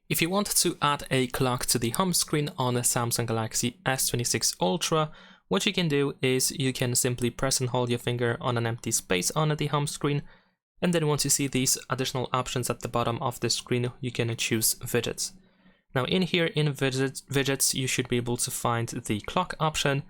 If you want to add a clock to the home screen on a Samsung Galaxy S26 Ultra, what you can do is you can simply press and hold your finger on an empty space on the home screen, and then once you see these additional options at the bottom of the screen, you can choose widgets. Now in here in widgets, you should be able to find the clock option,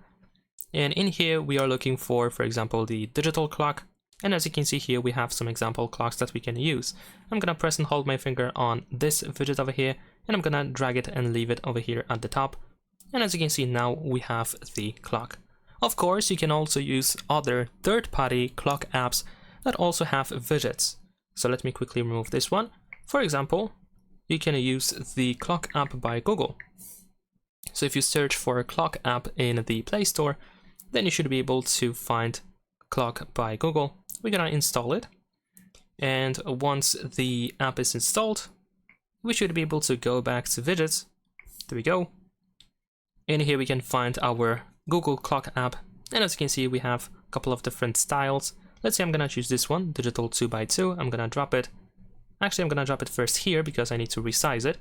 and in here we are looking for example, the digital clock. And as you can see here, we have some example clocks that we can use. I'm gonna press and hold my finger on this widget over here, and I'm gonna drag it and leave it over here at the top. And as you can see, now we have the clock. Of course, you can also use other third-party clock apps that also have widgets. So let me quickly remove this one. For example, you can use the clock app by Google. So if you search for a clock app in the Play Store, then you should be able to find clock by Google. We're gonna install it, and once the app is installed, we should be able to go back to widgets. There we go. In here we can find our Google clock app, and as you can see, we have a couple of different styles. Let's say I'm gonna choose this one, digital 2x2. I'm gonna drop it. Actually, I'm gonna drop it first here because I need to resize it.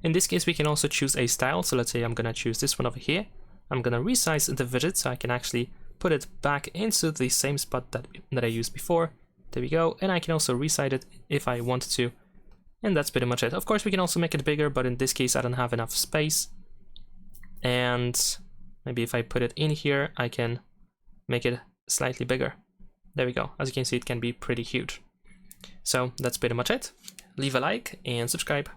In this case, we can also choose a style. So let's say I'm gonna choose this one over here. I'm gonna resize the widget so I can actually put it back into the same spot that I used before. There we go. And I can also resize it if I want to. And that's pretty much it. Of course, we can also make it bigger, but in this case, I don't have enough space. And maybe if I put it in here, I can make it slightly bigger. There we go. As you can see, it can be pretty huge. So that's pretty much it. Leave a like and subscribe.